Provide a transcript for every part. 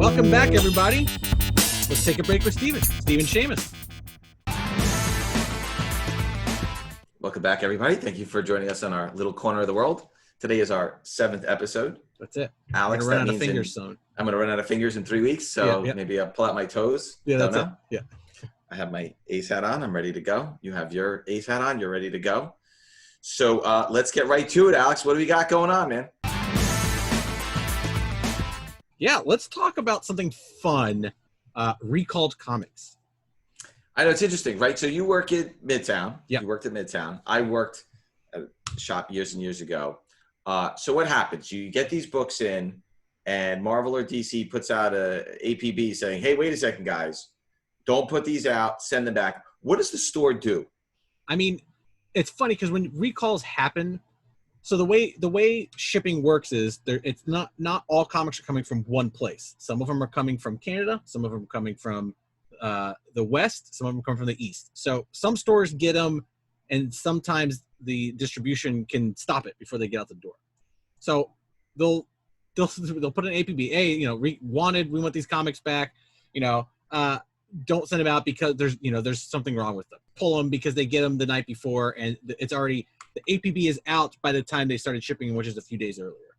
Welcome back, everybody. Let's take a break with Stephen Shamus. Welcome back, everybody. Thank you for joining us on our little corner of the world. Today is our 7th episode. That's it. Alex, I'm going to run out of fingers soon. I'm going to run out of fingers in 3 weeks, so maybe I'll pull out my toes. Yeah, that's it. Yeah. I have my ACE hat on. I'm ready to go. You have your ACE hat on. You're ready to go. So let's get right to it, Alex. What do we got going on, man? Yeah, let's talk about something fun. Recalled comics. I know, it's interesting, right? So you work at Midtown. Yeah. You worked at Midtown. I worked at a shop years and years ago. So what happens? You get these books in, and Marvel or DC puts out a APB saying, hey, wait a second, guys. Don't put these out. Send them back. What does the store do? I mean, it's funny because when recalls happen, so the way shipping works is it's not all comics are coming from one place. Some of them are coming from Canada. Some of them are coming from the West. Some of them come from the East. So some stores get them, and sometimes the distribution can stop it before they get out the door. So they'll put an APB, hey, we want these comics back, don't send them out because there's something wrong with them. Pull them because they get them the night before, and it's already, the APB is out by the time they started shipping, which is a few days earlier.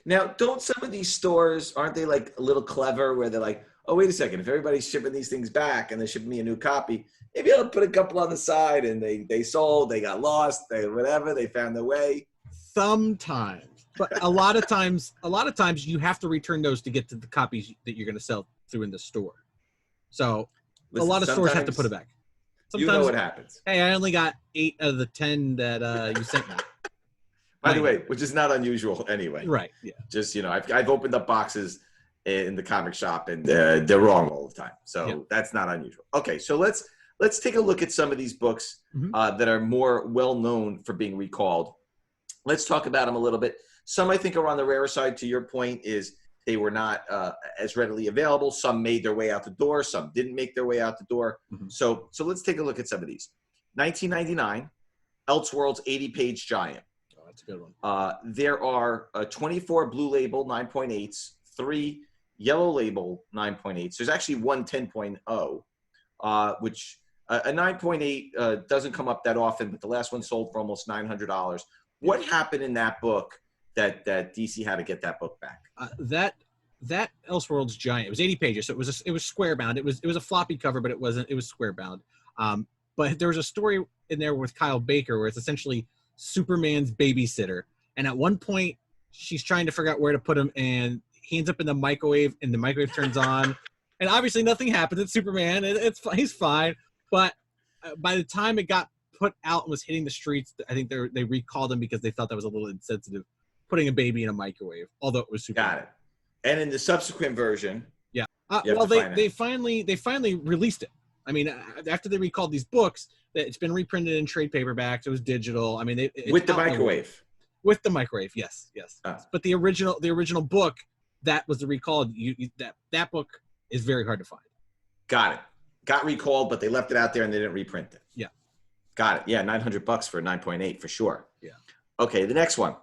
Now, don't some of these stores, aren't they like a little clever where they're like, oh, wait a second, if everybody's shipping these things back and they're shipping me a new copy, maybe I'll put a couple on the side, and they sold, they got lost, they found their way. Sometimes, but a lot of times you have to return those to get to the copies that you're going to sell through in the store. So a lot of stores have to put it back. Sometimes, you know what happens. Hey, I only got 8 out of the 10 that you sent me. By the way, which is not unusual anyway. Right, yeah. Just, I've opened up boxes in the comic shop, and they're wrong all the time. So That's not unusual. Okay, so let's take a look at some of these books that are more well-known for being recalled. Let's talk about them a little bit. Some I think are on the rarer side. To your point, is they were not as readily available. Some made their way out the door. Some didn't make their way out the door. So let's take a look at some of these. 1999, Elseworlds 80-page giant. Oh, that's a good one. There are 24 blue label 9.8s, 3 yellow label 9.8s. There's actually one 10.0, which a 9.8 doesn't come up that often, but the last one sold for almost $900. What happened in that book that DC had to get that book back? That Elseworlds giant, it was 80 pages, so it was square bound. It was a floppy cover, but it was square bound. But there was a story in there with Kyle Baker where it's essentially Superman's babysitter, and at one point she's trying to figure out where to put him, and he ends up in the microwave, and the microwave turns on, and obviously nothing happens. It's Superman, and he's fine. But by the time it got put out and was hitting the streets, I think they recalled him because they thought that was a little insensitive, putting a baby in a microwave, although it was Superman. Got it. And in the subsequent version, well, they finally released it. I mean, after they recalled these books, it's been reprinted in trade paperbacks. It was digital. I mean, with the microwave. With the microwave, yes. But the original book that was the recalled. That book is very hard to find. Got it. Got recalled, but they left it out there and they didn't reprint it. Yeah. Got it. Yeah, $900 for a 9.8 for sure. Yeah. Okay, the next one.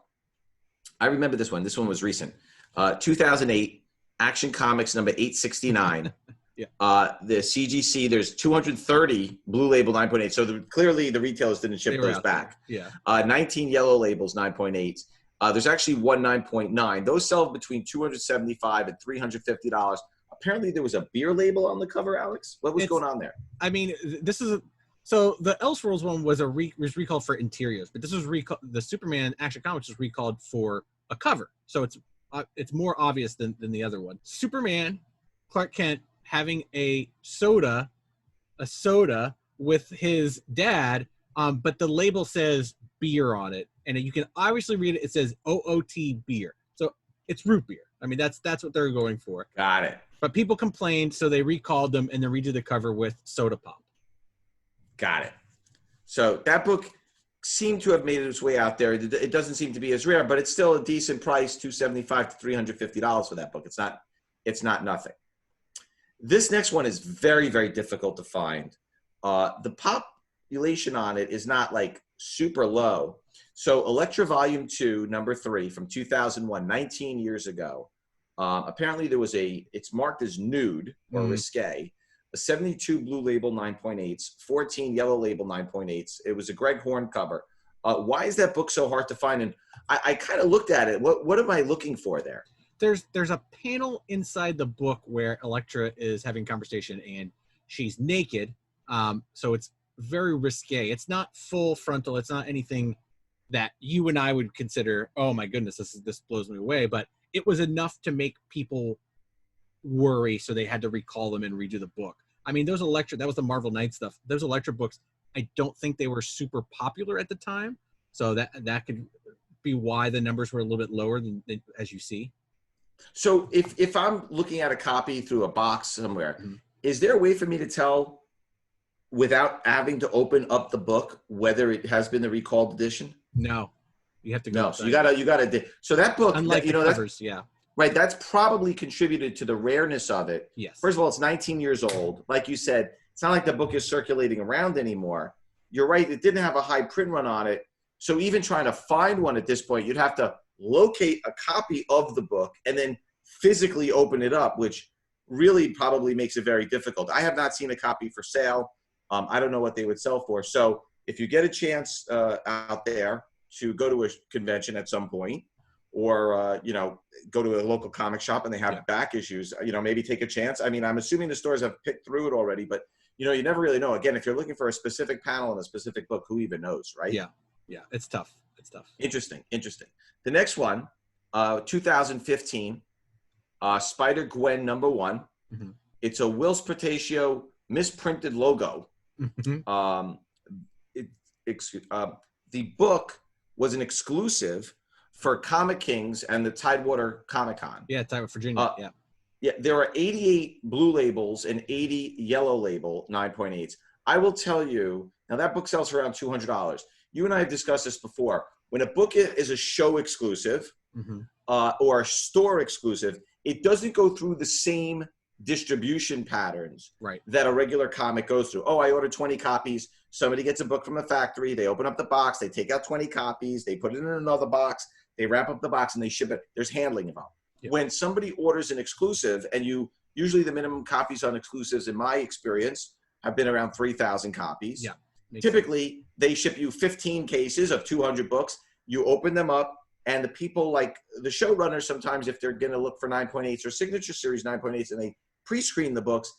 I remember this one. This one was recent. 2008, Action Comics number 869. Yeah. The CGC, there's 230 blue label 9.8. So clearly the retailers didn't ship those back. There. Yeah. 19 yellow labels 9.8. There's actually one 9.9. Those sell between $275 and $350. Apparently there was a beer label on the cover, Alex. What was going on there? I mean, so the Elseworlds one was recalled for interiors, but this was the Superman Action Comics was recalled for a cover. So it's more obvious than the other one. Superman, Clark Kent, having a soda with his dad, but the label says beer on it, and you can obviously read it. It says OOT beer, so it's root beer. I mean, that's what they're going for. Got it. But people complained, so they recalled them and then redid the cover with soda pop. Got it. So that book seemed to have made its way out there. It doesn't seem to be as rare, but it's still a decent price, $275 to $350 for that book. It's not nothing. This next one is very, very difficult to find. The population on it is not like super low. So Electra Volume 2, number 3 from 2001, 19 years ago. Apparently there was it's marked as nude or risque, a 72 blue label 9.8s, 14 yellow label 9.8s. It was a Greg Horn cover. Why is that book so hard to find? And I kind of looked at it. What am I looking for there? There's a panel inside the book where Elektra is having conversation and she's naked. So it's very risque. It's not full frontal. It's not anything that you and I would consider, oh my goodness, this blows me away. But it was enough to make people worry, so they had to recall them and redo the book. I mean, those Elektra, that was the Marvel Knight stuff. Those Elektra books, I don't think they were super popular at the time. So that could be why the numbers were a little bit lower than as you see. So if I'm looking at a copy through a box somewhere, is there a way for me to tell without having to open up the book whether it has been the recalled edition? No, you have to go. No, so you gotta. So that book, unlike the covers, yeah, right. That's probably contributed to the rareness of it. Yes. First of all, it's 19 years old. Like you said, it's not like the book is circulating around anymore. You're right. It didn't have a high print run on it. So even trying to find one at this point, you'd have to locate a copy of the book and then physically open it up, which really probably makes it very difficult. I have not seen a copy for sale. I don't know what they would sell for. So if you get a chance out there to go to a convention at some point, or go to a local comic shop and they have back issues, maybe take a chance. I mean, I'm assuming the stores have picked through it already, but you never really know. Again, if you're looking for a specific panel in a specific book, who even knows, right? Yeah, it's tough. Interesting. The next one, 2015, Spider-Gwen #1. It's a Whilce Portacio misprinted logo. The book was an exclusive for Comic Kings and the Tidewater Comic Con. Yeah, Tidewater, Virginia. Yeah, there are 88 blue labels and 80 yellow label 9.8s. I will tell you, now that book sells for around $200. You and I have discussed this before. When a book is a show exclusive or a store exclusive, it doesn't go through the same distribution patterns that a regular comic goes through. Oh, I ordered 20 copies. Somebody gets a book from a factory. They open up the box. They take out 20 copies. They put it in another box. They wrap up the box and they ship it. There's handling involved. When somebody orders an exclusive, and usually the minimum copies on exclusives, in my experience, have been around 3,000 copies. Yeah. Typically, they ship you 15 cases of 200 books. You open them up, and the people, like the showrunners, sometimes if they're going to look for 9.8s or signature series 9.8s and they pre-screen the books,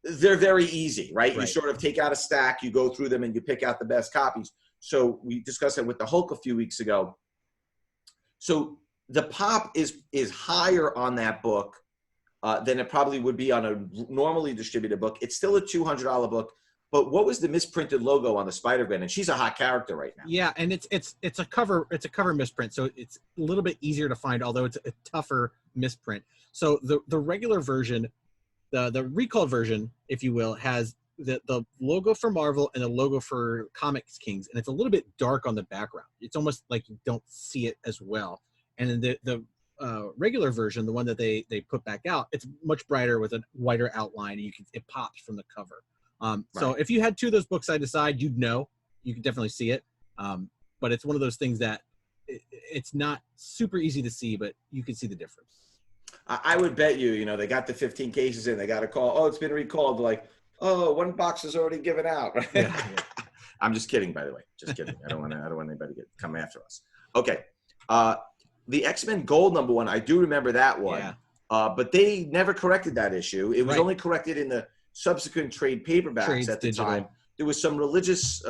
they're very easy, right? You sort of take out a stack, you go through them, and you pick out the best copies. So we discussed it with the Hulk a few weeks ago. So the pop is higher on that book than it probably would be on a normally distributed book. It's still a $200 book. But what was the misprinted logo on the Spider-Gwen? And she's a hot character right now. Yeah, and it's a cover misprint, so it's a little bit easier to find, although it's a tougher misprint. So the regular version, the recalled version, if you will, has the logo for Marvel and the logo for Comics Kings, and it's a little bit dark on the background. It's almost like you don't see it as well. And then the regular version, the one that they put back out, it's much brighter with a whiter outline, and it pops from the cover. So if you had two of those books side to side, you could definitely see it. But it's one of those things that it's not super easy to see, but you can see the difference. I would bet you, they got the 15 cases in, they got a call. Oh, it's been recalled. They're like, oh, one box is already given out. Right? Yeah. I'm just kidding, by the way. Just kidding. I don't want anybody to come after us. Okay. The X-Men Gold #1, I do remember that one. Yeah. But they never corrected that issue. It was only corrected in the subsequent trade paperbacks at the time. There was some religious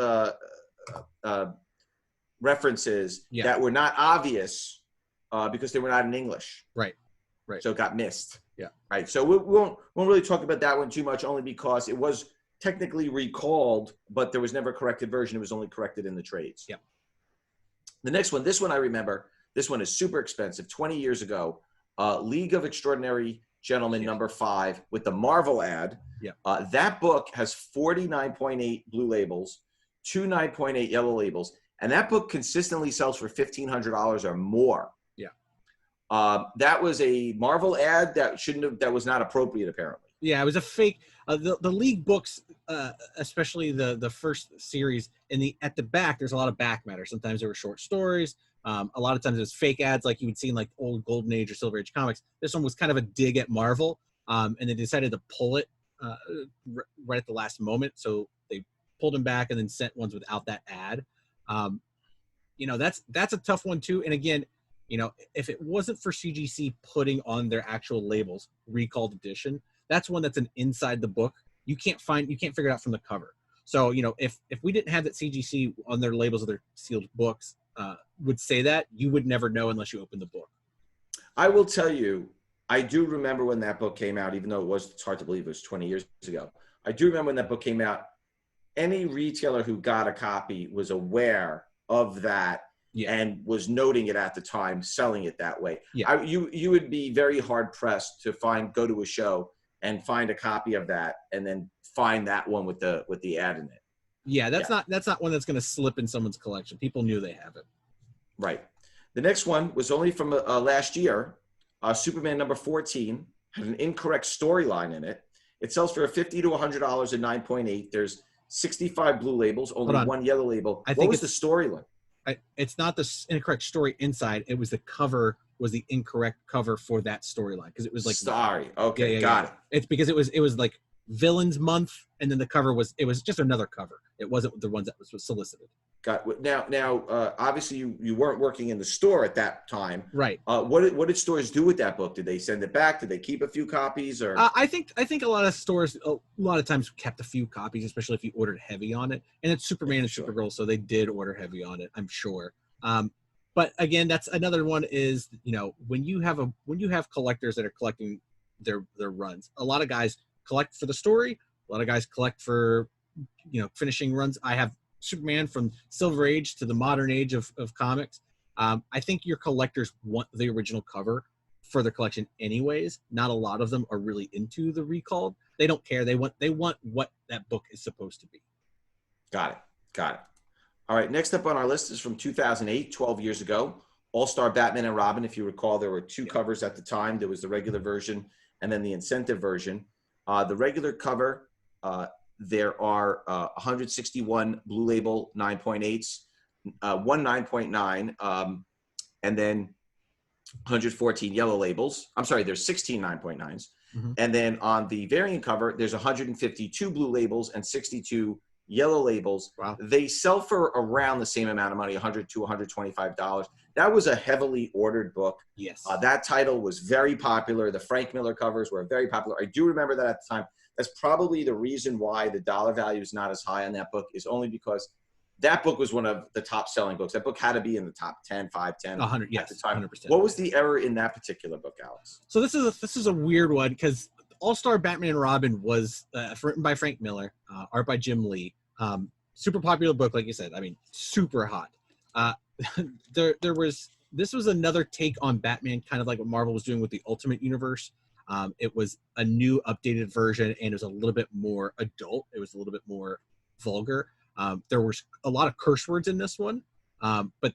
references that were not obvious because they were not in English. Right. So it got missed. Yeah. Right. So we won't really talk about that one too much, only because it was technically recalled, but there was never a corrected version. It was only corrected in the trades. Yeah. The next one, this one I remember. This one is super expensive. 20 years ago, League of Extraordinary Gentlemen #5 with the Marvel ad. Yeah. That book has 49.8 blue labels, 2 9.8 yellow labels, and that book consistently sells for $1,500 or more. Yeah. That was a Marvel ad that was not appropriate, apparently. Yeah, it was a fake. The League books, especially the first series, at the back, there's a lot of back matter. Sometimes there were short stories. A lot of times it was fake ads, like you would see in like old Golden Age or Silver Age comics. This one was kind of a dig at Marvel, and they decided to pull it right at the last moment. So they pulled them back and then sent ones without that ad. That's a tough one too. And again, if it wasn't for CGC putting on their actual labels, recalled edition, that's one that's an inside the book. You can't figure it out from the cover. So, if we didn't have that CGC on their labels of their sealed books would say that, you would never know unless you open the book. I will tell you, I do remember when that book came out, even though it's hard to believe it was 20 years ago. I do remember when that book came out, any retailer who got a copy was aware of that. Yeah. And was noting it at the time, selling it that way. Yeah. You would be very hard pressed to go to a show and find a copy of that, and then find that one with the ad in it. Yeah, that's not one that's going to slip in someone's collection. People knew they have it. Right. The next one was only from last year. Superman number 14 had an incorrect storyline in it. It sells for $50 to $100 at 9.8. There's 65 blue labels, only one yellow label. What was the storyline? It's not the incorrect story inside. It was the cover was the incorrect cover for that storyline, because it was like sorry. Okay, got it. It's because it was like Villains Month, and then the cover was just another cover. It wasn't the ones that was solicited. Got it. Now, obviously you weren't working in the store at that time, right? What did stores do with that book? Did they send it back? Did they keep a few copies? Or I think a lot of stores a lot of times kept a few copies, especially if you ordered heavy on it. And it's Superman and Supergirl, so they did order heavy on it, I'm sure. But again, that's another one is when you have collectors that are collecting their runs, a lot of guys collect for the story, a lot of guys collect for finishing runs. I have Superman from Silver Age to the modern age of comics. I think your collectors want the original cover for their collection anyways. Not a lot of them are really into the recalled. They don't care. They want what that book is supposed to be. Got it. All right, next up on our list is from 2008, 12 years ago. All-Star Batman and Robin. If you recall, there were two covers at the time. There was the regular version and then the incentive version. The regular cover, there are 161 blue label 9.8s, one 9.9, and then 114 yellow labels. I'm sorry, there's 16 9.9s. Mm-hmm. And then on the variant cover, there's 152 blue labels and 62 yellow labels. Wow. They sell for around the same amount of money, $100 to $125. That was a heavily ordered book. Yes. That title was very popular. The Frank Miller covers were very popular. I do remember that at the time. That's probably the reason why the dollar value is not as high on that book, is only because that book was one of the top selling books. That book had to be in the top 10, 5, 10 100, yes, at the time. 100%. What was the error in that particular book, Alex? So this is a weird one, because All-Star Batman and Robin was written by Frank Miller, art by Jim Lee. Super popular book, like you said. I mean, super hot. This was another take on Batman, kind of like what Marvel was doing with the Ultimate Universe. It was a new updated version, and it was a little bit more adult. It was a little bit more vulgar. There was a lot of curse words in this one, but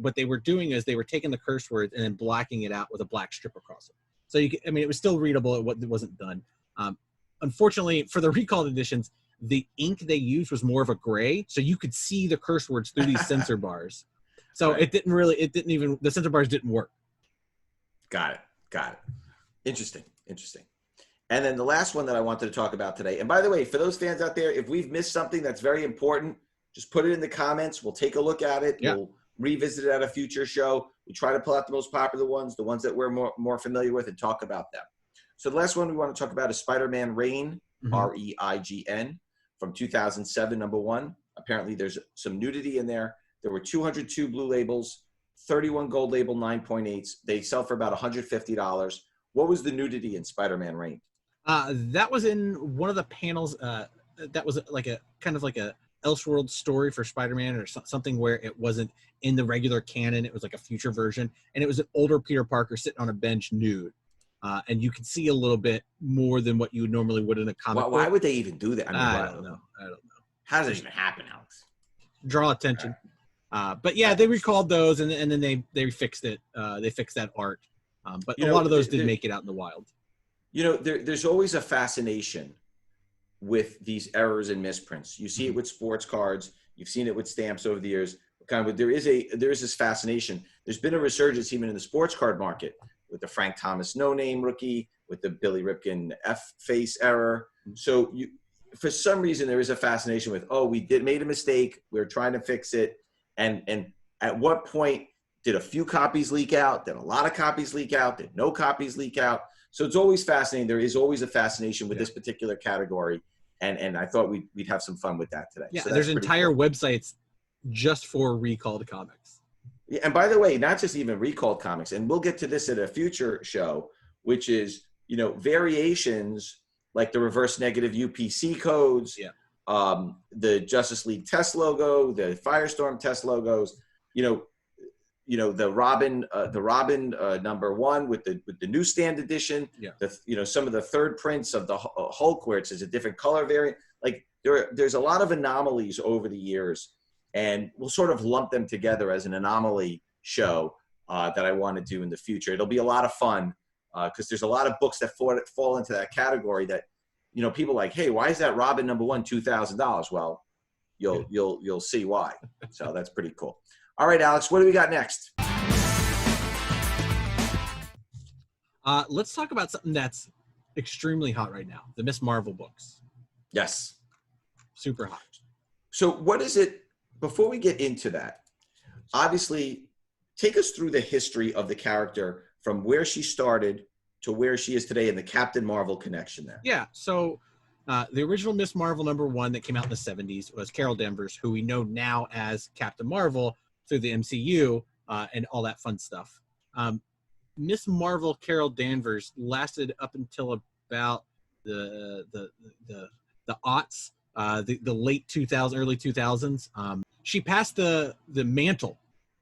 what they were doing is they were taking the curse words and then blacking it out with a black strip across it. So it was still readable. It wasn't done. Unfortunately, for the recalled editions, the ink they used was more of a gray, so you could see the curse words through these censor bars. So right. The censor bars didn't work. Got it. Interesting. And then the last one that I wanted to talk about today, and by the way, for those fans out there, if we've missed something that's very important, just put it in the comments. We'll take a look at it. Yeah. We'll revisit it at a future show. We try to pull out the most popular ones, the ones that we're more familiar with, and talk about them. So the last one we want to talk about is Spider-Man Reign, REIGN, from 2007, number 1. Apparently there's some nudity in there. There were 202 blue labels, 31 gold label 9.8s. They sell for about $150. What was the nudity in Spider-Man Reign? That was in one of the panels. That was like a kind of like a Elseworld story for Spider-Man, or something where it wasn't in the regular canon. It was like a future version, and it was an older Peter Parker sitting on a bench nude. And you can see a little bit more than what you normally would in a comic. Why would they even do that? I don't know. How does it even happen, Alex? Draw attention. But yeah, they recalled those, and then they fixed it. They fixed that art. But a lot of those did make it out in the wild. there's always a fascination with these errors and misprints. You see it with sports cards. You've seen it with stamps over the years. There is this fascination. There's been a resurgence even in the sports card market with the Frank Thomas no-name rookie, with the Billy Ripken F-face error. So for some reason, there is a fascination with, we made a mistake. We're trying to fix it. And at what point did a few copies leak out? Did a lot of copies leak out? Did no copies leak out? So it's always fascinating. There is always a fascination with this particular category. And I thought we'd have some fun with that today. Yeah, so there's entire websites just for recalled comics. Yeah, and by the way, not just even recalled comics, and we'll get to this at a future show, which is, variations like the reverse negative UPC codes, the Justice League test logo, the Firestorm test logos, the Robin #1 with the newsstand edition, some of the third prints of the Hulk where it's a different color variant. Like there's a lot of anomalies over the years, and we'll sort of lump them together as an anomaly show that I want to do in the future. It'll be a lot of fun because there's a lot of books that fall into that category that, people like, hey, why is that Robin #1 $2,000? Well, you'll see why. So that's pretty cool. All right, Alex, what do we got next? Let's talk about something that's extremely hot right now, the Miss Marvel books. Yes. Super hot. So what is it, before we get into that, obviously, take us through the history of the character from where she started to where she is today and the Captain Marvel connection there. Yeah, so the original Miss Marvel #1 that came out in the 70s was Carol Danvers, who we know now as Captain Marvel through the MCU and all that fun stuff. Miss Marvel Carol Danvers lasted up until about the aughts, the late 2000s, early 2000s. She passed the mantle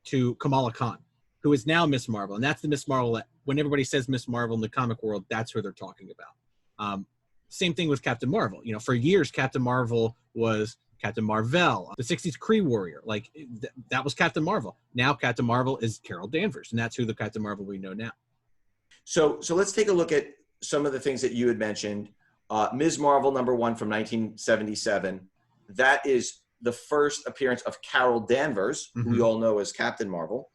to Kamala Khan, who is now Miss Marvel, and that's the Miss Marvel that when everybody says Miss Marvel in the comic world, that's who they're talking about. Same thing with Captain Marvel. For years, Captain Marvel was Captain Marvel, the 60s Kree warrior. That was Captain Marvel. Now Captain Marvel is Carol Danvers, and that's who the Captain Marvel we know now. So let's take a look at some of the things that you had mentioned. Ms. Marvel #1 from 1977. That is the first appearance of Carol Danvers, who we all know as Captain Marvel,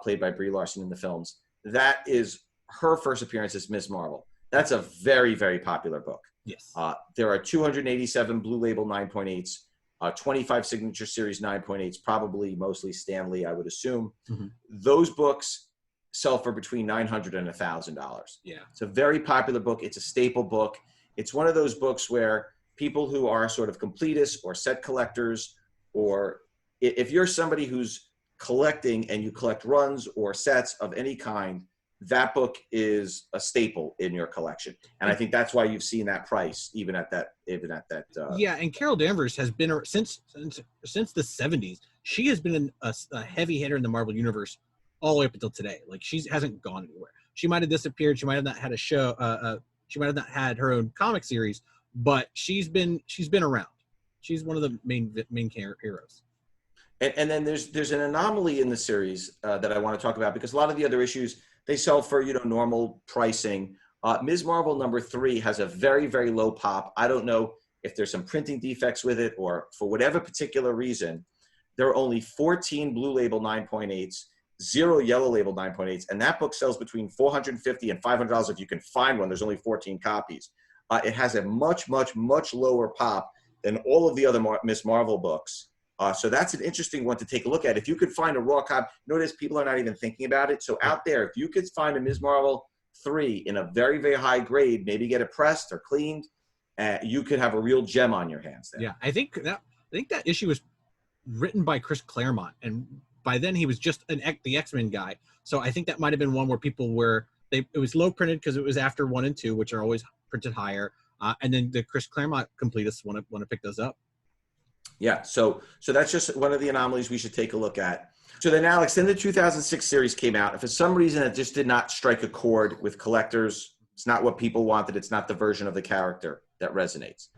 played by Brie Larson in the films. That is her first appearance as Ms. Marvel. That's a very, very popular book. Yes. There are 287 Blue Label 9.8s, 25 Signature Series 9.8s, probably mostly Stanley, I would assume. Those books sell for between $900 and $1,000. Yeah. It's a very popular book. It's a staple book. It's one of those books where people who are sort of completists or set collectors, or if you're somebody who's collecting and you collect runs or sets of any kind, that book is a staple in your collection. And I think that's why you've seen that price even at that. Yeah, and Carol Danvers has been since the 70s. She has been a heavy hitter in the Marvel universe all the way up until today. She hasn't gone anywhere. She might have disappeared. She might have not had a show. She might have not had her own comic series, but she's been around. She's one of the main heroes. And then there's an anomaly in the series that I want to talk about, because a lot of the other issues, they sell for normal pricing. Ms. Marvel #3 has a very, very low pop. I don't know if there's some printing defects with it, or for whatever particular reason, there are only 14 Blue Label 9.8s, 0 Yellow Label 9.8s, and that book sells between $450 and $500 if you can find one. There's only 14 copies. It has a much, much, much lower pop than all of the other Miss Marvel books. So that's an interesting one to take a look at. If you could find a raw copy, notice people are not even thinking about it. So out there, if you could find a Ms. Marvel 3 in a very, very high grade, maybe get it pressed or cleaned, you could have a real gem on your hands there. Yeah, I think that issue was written by Chris Claremont, and by then he was just the X-Men guy. So I think that might have been one where people it was low printed because it was after 1 and 2, which are always printed higher. And then the Chris Claremont completists want to pick those up. Yeah, so that's just one of the anomalies we should take a look at. So then, Alex, then the 2006 series came out, and for some reason it just did not strike a chord with collectors. It's not what people wanted. It's not the version of the character that resonates.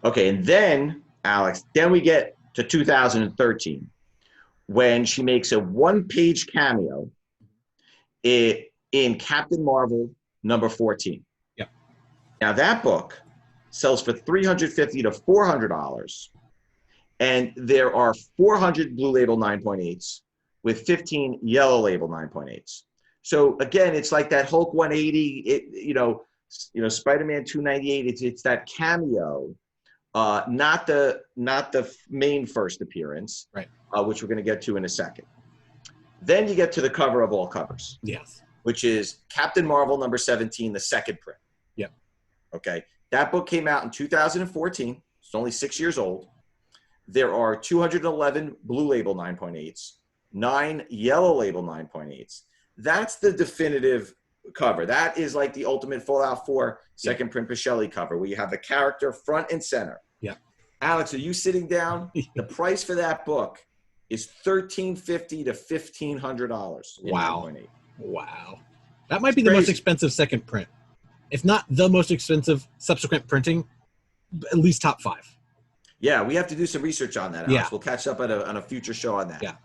Okay, and then, Alex, then we get to 2013, when she makes a 1-page cameo in Captain Marvel #14. Yeah. Now that book sells for $350 to $400, and there are 400 blue label 9.8s with 15 yellow label 9.8s. So again, it's like that Hulk 180, Spider-Man 298. It's that cameo, not the main first appearance, right? Which we're going to get to in a second. Then you get to the cover of all covers, yes, which is Captain Marvel number 17, the second print. Yep. Okay, that book came out in 2014. It's only 6 years old. There are 211 blue label 9.8s, 9 yellow label 9.8s. That's the definitive cover. That is like the ultimate Fallout 4 second print Pichelli cover, where you have the character front and center. Yeah. Alex, are you sitting down? The price for that book is $1,350 to $1,500. Wow. 9.8. Wow. That might be the most expensive second print. If not the most expensive subsequent printing, at least top 5. Yeah, we have to do some research on that, Alex. Yeah. We'll catch up on a future show on that. Yeah.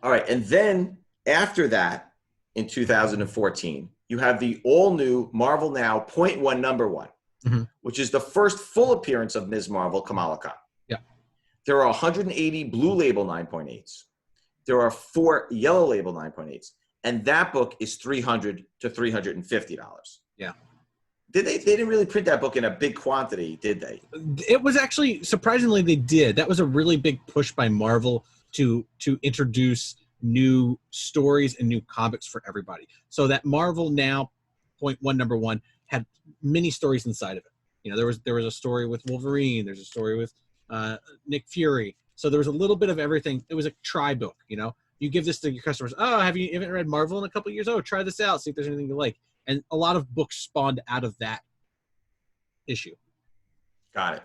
All right. And then after that, in 2014, you have the all-new Marvel Now .1 number 1, which is the first full appearance of Ms. Marvel, Kamala Khan. Yeah. There are 180 blue label 9.8s. There are 4 yellow label 9.8s. And that book is $300 to $350. Yeah. They didn't really print that book in a big quantity, did they? It was actually, surprisingly, they did. That was a really big push by Marvel to introduce new stories and new comics for everybody. So that Marvel Now .1 number 1 had many stories inside of it. There was a story with Wolverine. There's a story with Nick Fury. So there was a little bit of everything. It was a try book. You give this to your customers. Oh, you haven't read Marvel in a couple of years? Oh, try this out. See if there's anything you like. And a lot of books spawned out of that issue. Got it.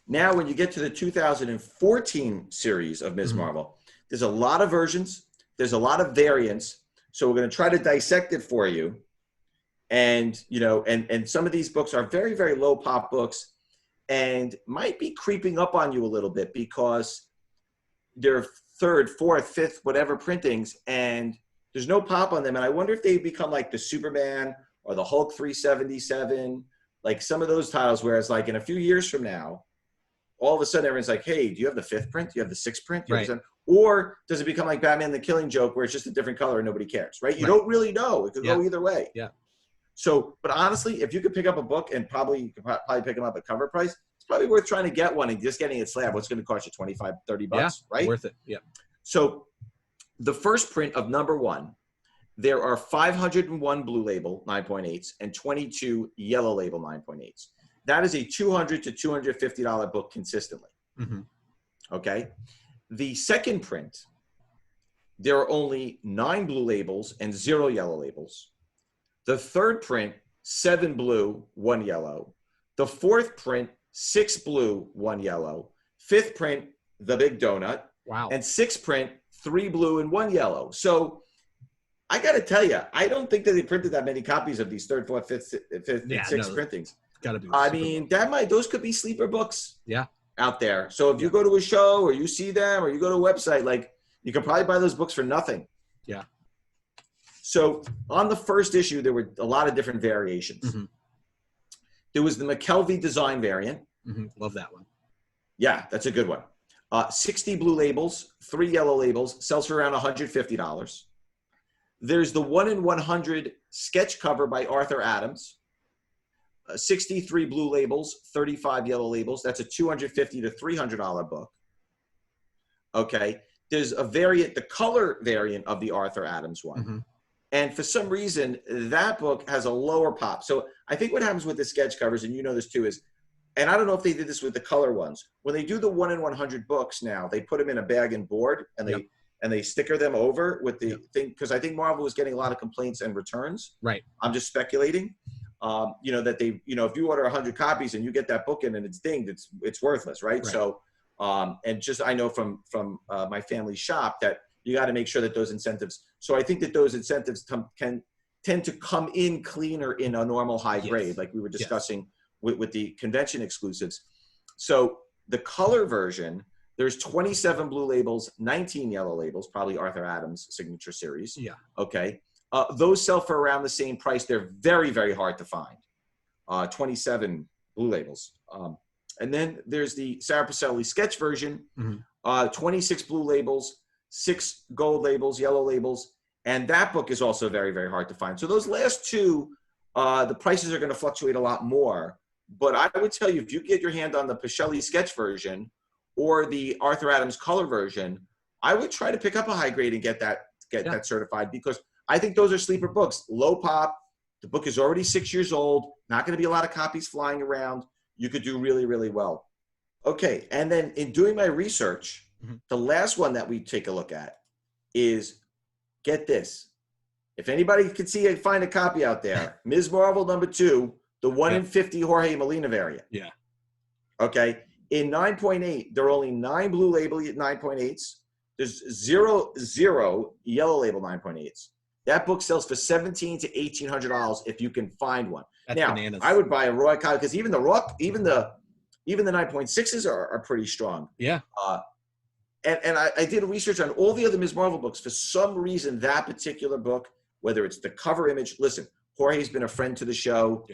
Now, when you get to the 2014 series of Ms. Marvel, there's a lot of versions. There's a lot of variants. So we're going to try to dissect it for you. And, and some of these books are very, very low pop books and might be creeping up on you a little bit because they're 3rd, 4th, 5th, whatever printings, and there's no pop on them. And I wonder if they become like the Superman or the Hulk 377, like some of those titles, whereas like in a few years from now, all of a sudden everyone's like, hey, do you have the 5th print? Do you have the 6th print? Right. Or does it become like Batman the Killing Joke where it's just a different color and nobody cares, right? You don't really know. It could go either way. Yeah. So, but honestly, if you could pick up a book and you could probably pick them up at cover price, it's probably worth trying to get one and just getting it slab. What's going to cost you $25, $30, right? Worth it. Yeah. So the first print of number 1, there are 501 blue label 9.8s and 22 yellow label 9.8s. That is a $200 to $250 book consistently. Okay. The second print, there are only 9 blue labels and 0 yellow labels. The third print, 7 blue, 1 yellow. The fourth print, 6 blue, 1 yellow. Fifth print, the big donut. Wow. And sixth print, 3 blue and 1 yellow. So I got to tell you, I don't think that they printed that many copies of these 3rd, 4th, 5th, 6th printings. Gotta be. I mean, those could be sleeper books. Yeah. Out there. So if you go to a show or you see them or you go to a website, like you can probably buy those books for nothing. Yeah. So on the first issue, there were a lot of different variations. There was the McKelvey design variant. Love that one. Yeah, that's a good one. 60 blue labels, 3 yellow labels, sells for around $150. There's the 1 in 100 sketch cover by Arthur Adams. 63 blue labels, 35 yellow labels. That's a $250 to $300 book. Okay. There's a variant, the color variant of the Arthur Adams one. And for some reason, that book has a lower pop. So I think what happens with the sketch covers, and you know this too, is, and I don't know if they did this with the color ones, when they do the 1 in 100 books now, they put them in a bag and board and they sticker them over with the thing. Because I think Marvel was getting a lot of complaints and returns. Right. I'm just speculating. That they, if you order 100 copies and you get that book in and it's dinged, it's worthless, right? So, and just I know from my family's shop that you got to make sure that those incentives. So I think that those incentives can tend to come in cleaner in a normal high grade, like we were discussing with the convention exclusives. So the color version, there's 27 blue labels, 19 yellow labels, probably Arthur Adams' signature series. Yeah. Okay. Those sell for around the same price. They're very, very hard to find. 27 blue labels. And then there's the Sarah Pacelli sketch version, 26 blue labels, 6 gold labels, yellow labels. And that book is also very, very hard to find. So those last two, the prices are going to fluctuate a lot more. But I would tell you, if you get your hand on the Pacelli sketch version or the Arthur Adams color version, I would try to pick up a high grade and get that certified, because I think those are sleeper books. Low pop. The book is already 6 years old. Not going to be a lot of copies flying around. You could do really, really well. Okay, and then in doing my research, the last one that we take a look at is, get this. If anybody can find a copy out there, Ms. Marvel #2, the 1 in 50 Jorge Molina variant. Yeah. Okay. In 9.8, there are only 9 blue label 9.8s. There's zero yellow label 9.8s. That book sells for $1,700 to $1,800 if you can find one. That's now, bananas. I would buy a raw copy, because even the 9.6s are pretty strong. Yeah. And I did research on all the other Ms. Marvel books. For some reason, that particular book, whether it's the cover image, listen, Jorge's been a friend to the show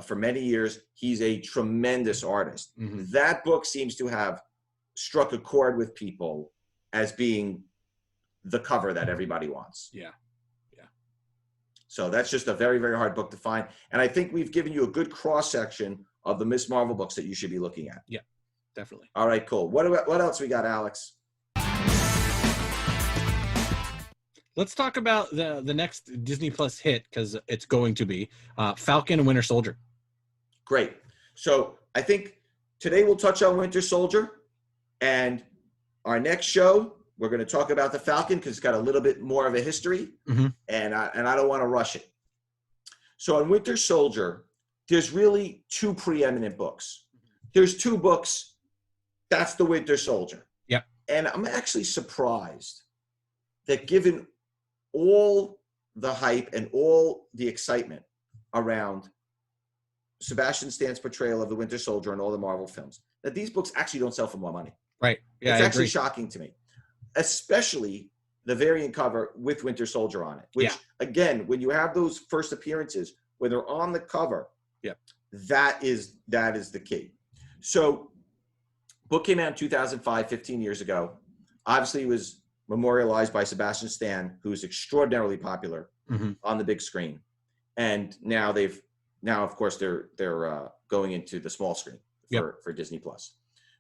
for many years. He's a tremendous artist. That book seems to have struck a chord with people as being the cover that everybody wants. Yeah. So that's just a very, very hard book to find. And I think we've given you a good cross-section of the Ms. Marvel books that you should be looking at. Yeah, definitely. All right, cool. What else we got, Alex? Let's talk about the next Disney Plus hit, because it's going to be Falcon and Winter Soldier. Great. So I think today we'll touch on Winter Soldier, and our next show, we're going to talk about the Falcon, because it's got a little bit more of a history, and I don't want to rush it. So on Winter Soldier, there's really 2 preeminent books. There's 2 books. That's the Winter Soldier. Yep. And I'm actually surprised that, given all the hype and all the excitement around Sebastian Stan's portrayal of the Winter Soldier and all the Marvel films, that these books actually don't sell for more money. Right. Yeah, it's actually shocking to me, especially the variant cover with Winter Soldier on it, which again, when you have those first appearances where they're on the cover, that is the key. So book came out in 2005, 15 years ago. Obviously, it was memorialized by Sebastian Stan, who is extraordinarily popular on the big screen. And now of course, they're going into the small screen for Disney Plus.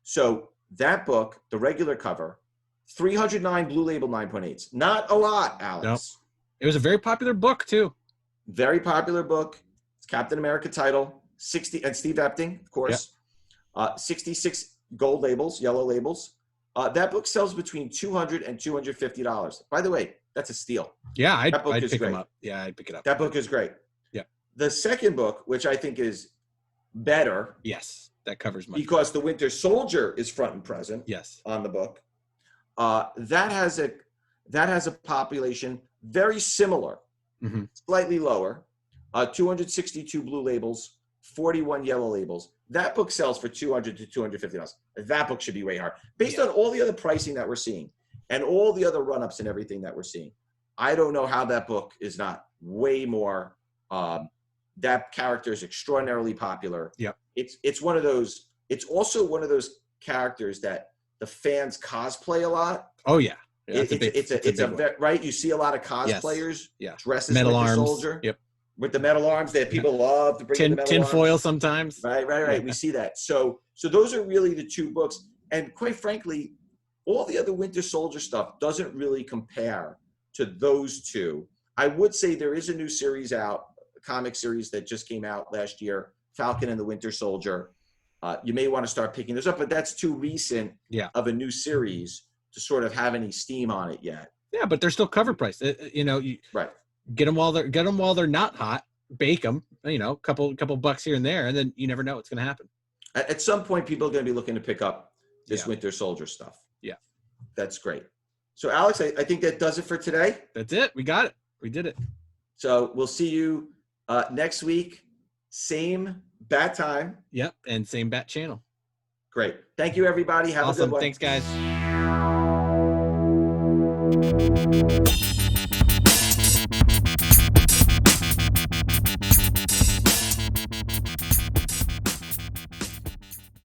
So that book, the regular cover, 309 blue label 9.8s. Not a lot, Alex. Nope. It was a very popular book too. Very popular book. It's Captain America title, 60, and Steve Epting, of course. 66 gold labels, yellow labels. That book sells between $200 and $250. By the way, that's a steal. Yeah, I'd pick them up. Yeah, I'd pick it up. That book is great. Yeah. The second book, which I think is better. Yes, that covers much. Because the Winter Soldier is front and present. Yes. On the book. That has a population very similar, slightly lower. 262 blue labels, 41 yellow labels. That book sells for $200 to $250. That book should be way higher. Based on all the other pricing that we're seeing and all the other run-ups and everything that we're seeing, I don't know how that book is not way more. That character is extraordinarily popular. Yeah. It's one of those. It's also one of those characters that the fans cosplay a lot. Oh yeah. Right. You see a lot of cosplayers dressed as metal Winter arms. Soldier. Yep. With the metal arms that people love to bring in the metal tin arms. foil sometimes. Right. Yeah. We see that. So those are really the 2 books. And quite frankly, all the other Winter Soldier stuff doesn't really compare to those 2. I would say there is a new series out, a comic series that just came out last year, Falcon and the Winter Soldier. You may want to start picking those up, but that's too recent of a new series to sort of have any steam on it yet. Yeah, but they're still cover price. Right. Get them while they're not hot. Bake them. Couple bucks here and there, and then you never know what's going to happen. At some point, people are going to be looking to pick up this Winter Soldier stuff. Yeah, that's great. So, Alex, I think that does it for today. That's it. We got it. We did it. So we'll see you next week. Same bat time. Yep, and same bat channel. Great. Thank you, everybody. Have a good one. Thanks, guys.